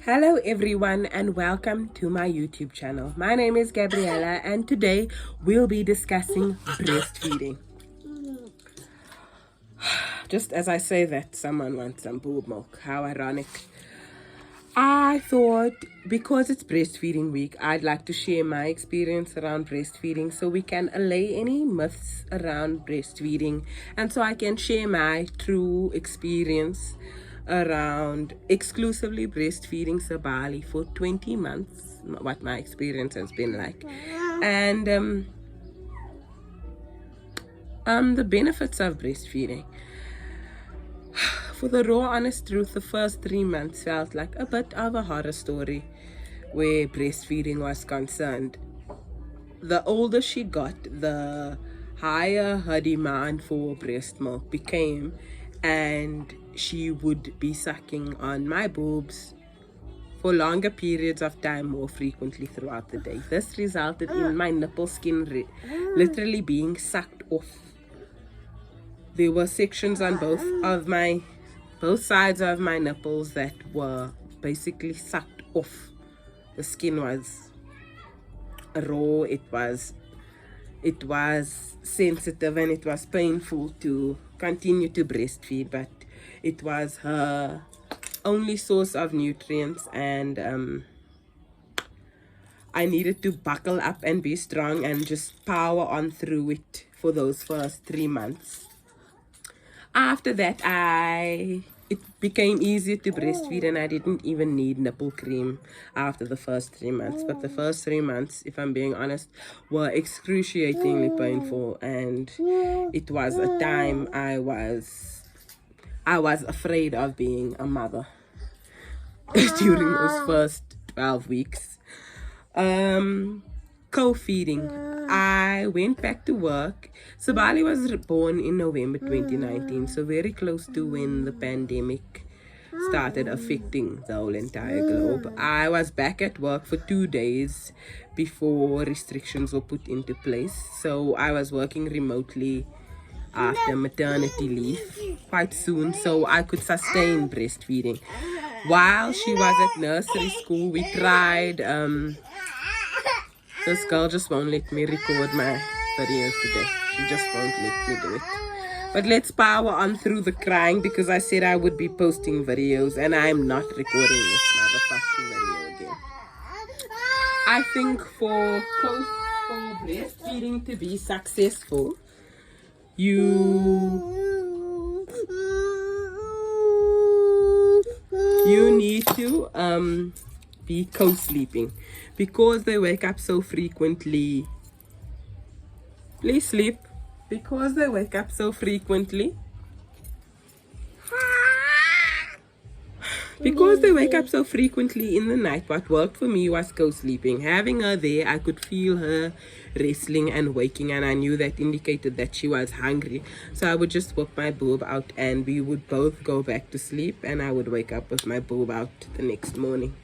Hello everyone and welcome to my YouTube channel. My name is Gabriella and today we'll be discussing breastfeeding. Just as I say that, someone wants some boob milk. How ironic. I thought because it's breastfeeding week, I'd like to share my experience around breastfeeding so we can allay any myths around breastfeeding and so I can share my true experience around exclusively breastfeeding Sabali for 20 months, what my experience has been like, and the benefits of breastfeeding. For the raw honest truth, the first 3 months felt like a bit of a horror story where breastfeeding was concerned. The older she got, the higher her demand for breast milk became, and she would be sucking on my boobs for longer periods of time more frequently throughout the day. This resulted in my nipple skin literally being sucked off. There were sections on both sides of my nipples that were basically sucked off. The skin was raw, it was sensitive, and it was painful to continue to breastfeed, but it was her only source of nutrients, and I needed to buckle up and be strong and just power on through it for those first 3 months. After that, it became easier to breastfeed and I didn't even need nipple cream after the first 3 months. But the first 3 months, if I'm being honest, were excruciatingly painful, and it was a time I was afraid of being a mother during those first 12 weeks. Co-feeding. I went back to work. Sabali was born in November 2019, so very close to when the pandemic started affecting the whole entire globe. I was back at work for 2 days before restrictions were put into place, so I was working remotely after maternity leave quite soon, so I could sustain breastfeeding. While she was at nursery school, we tried this girl just won't let me record my videos today. She just won't let me do it. But let's power on through the crying, because I said I would be posting videos and I'm not recording this motherfucking video again. I think for breastfeeding to be successful, you need to be co-sleeping, because they wake up so frequently. Please sleep. Because they wake up so frequently. Because they wake up so frequently in the night, what worked for me was co-sleeping. Having her there, I could feel her wrestling and waking, and I knew that indicated that she was hungry. So I would just whip my boob out and we would both go back to sleep, and I would wake up with my boob out the next morning.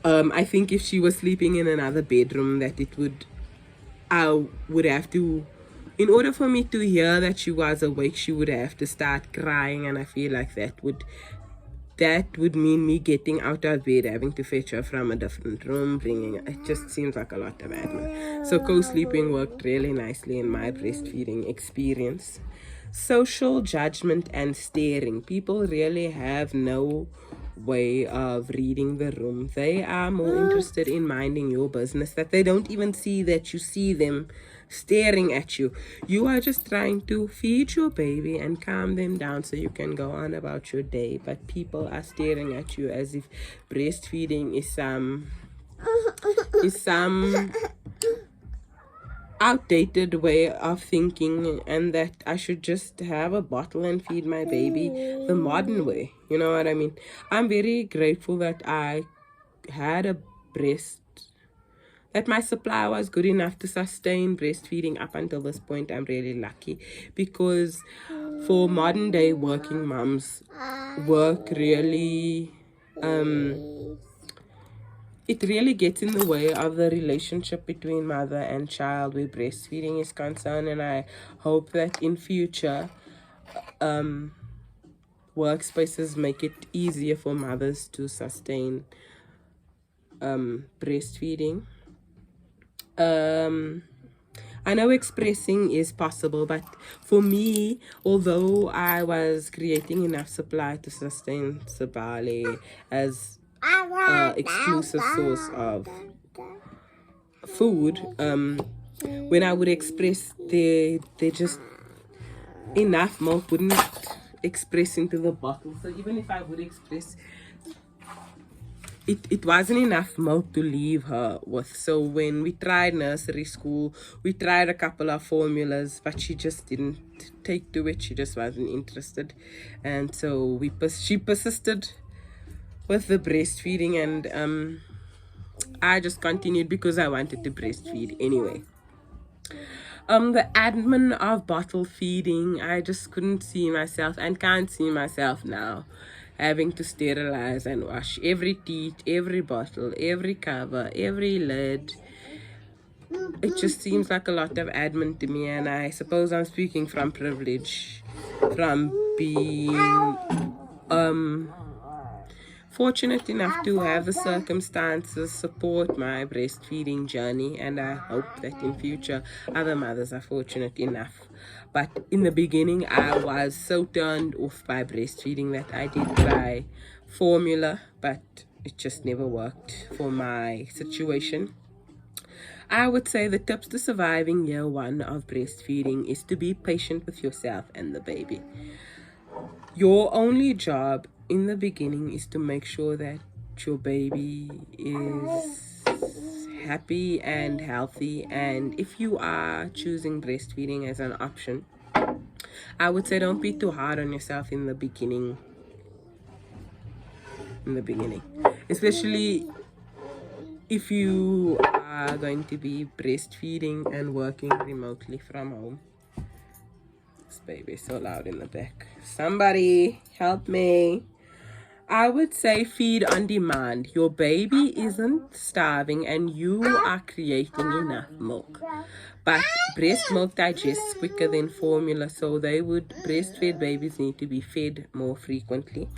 I think if she was sleeping in another bedroom, I would have to, in order for me to hear that she was awake, she would have to start crying, and I feel like that would mean me getting out of bed, having to fetch her from a different room, it just seems like a lot of admin. So co-sleeping worked really nicely in my breastfeeding experience. Social judgment and staring. People really have no way of reading the room. They are more interested in minding your business, that they don't even see that you see them staring at you. You are just trying to feed your baby and calm them down so you can go on about your day, but people are staring at you as if breastfeeding is some outdated way of thinking, and that I should just have a bottle and feed my baby the modern way. You know what I mean? I'm very grateful that I had a that my supply was good enough to sustain breastfeeding up until this point. I'm really lucky, because for modern day working moms, work really it really gets in the way of the relationship between mother and child where breastfeeding is concerned. And I hope that in future workspaces make it easier for mothers to sustain breastfeeding. I know expressing is possible, but for me, although I was creating enough supply to sustain Sabali as exclusive source of food, when I would express, they just enough milk wouldn't express into the bottle. So even if I would express, it wasn't enough milk to leave her with. So when we tried nursery school, we tried a couple of formulas, but she just didn't take to it. She just wasn't interested, and so she persisted with the breastfeeding, and I just continued because I wanted to breastfeed anyway. The admin of bottle feeding, I just couldn't see myself and can't see myself now having to sterilize and wash every teat, every bottle, every cover, every lid. It just seems like a lot of admin to me, and I suppose I'm speaking from privilege, from being fortunate enough to have the circumstances support my breastfeeding journey, and I hope that in future other mothers are fortunate enough. But in the beginning, I was so turned off by breastfeeding that I did try formula, but it just never worked for my situation. I would say the tips to surviving year 1 of breastfeeding is to be patient with yourself and the baby. Your only job in the beginning is to make sure that your baby is happy and healthy, and if you are choosing breastfeeding as an option, I would say don't be too hard on yourself in the beginning, especially if you are going to be breastfeeding and working remotely from home. This baby is so loud in the back. Somebody help me. I would say feed on demand. Your baby isn't starving and you are creating enough milk. But breast milk digests quicker than formula, so breastfed babies need to be fed more frequently.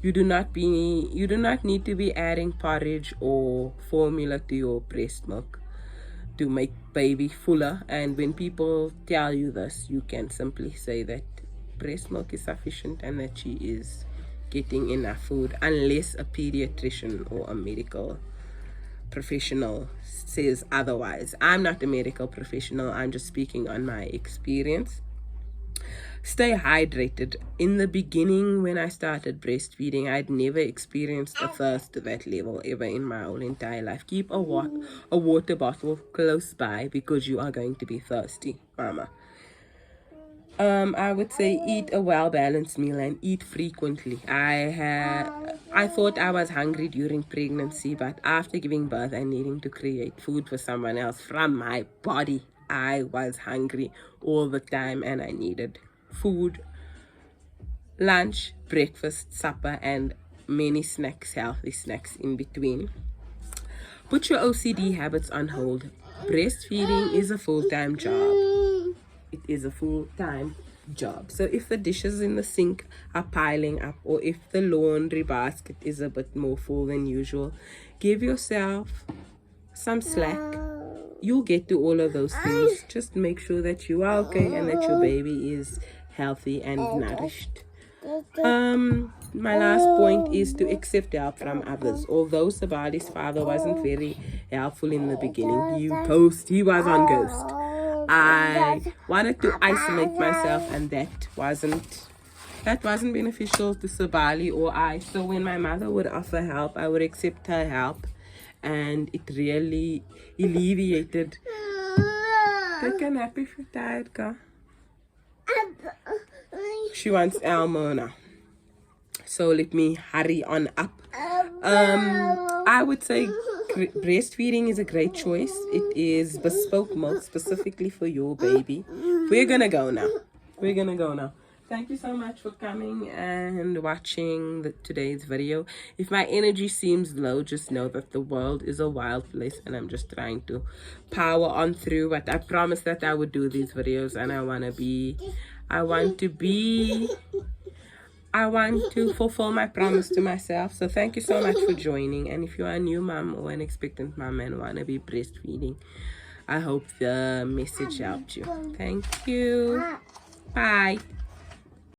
You do not need to be adding porridge or formula to your breast milk to make baby fuller. And when people tell you this, you can simply say that breast milk is sufficient and that she is getting enough food, unless a pediatrician or a medical professional says otherwise. I'm not a medical professional, I'm just speaking on my experience. Stay hydrated. In the beginning, when I started breastfeeding, I'd never experienced a thirst to that level ever in my whole entire life. Keep a water bottle close by because you are going to be thirsty, mama. I would say eat a well-balanced meal and eat frequently. I thought I was hungry during pregnancy, but after giving birth and needing to create food for someone else from my body, I was hungry all the time and I needed food, lunch, breakfast, supper, and many snacks, healthy snacks in between. Put your OCD habits on hold. Breastfeeding is a full-time job. It is a full-time job. So if the dishes in the sink are piling up, or if the laundry basket is a bit more full than usual, give yourself some slack. You'll get to all of those things. Just make sure that you are okay and that your baby is healthy and nourished. My last point is to accept help from others. Although Sabali's father wasn't very helpful in the beginning, he was on Ghost. I wanted to isolate myself, and that wasn't beneficial to Sabali or I. So when my mother would offer help, I would accept her help, and it really alleviated. Take a nap if you're tired, girl. She wants Elmo now. So let me hurry on up. I would say breastfeeding is a great choice. It is bespoke milk specifically for your baby. We're gonna go now. Thank you so much for coming and watching today's video. If my energy seems low, just know that the world is a wild place and I'm just trying to power on through. But I promised that I would do these videos, and I want to be I want to fulfill my promise to myself. So thank you so much for joining. And if you are a new mom or an expectant mom and want to be breastfeeding, I hope the message helped you. Thank you. Bye.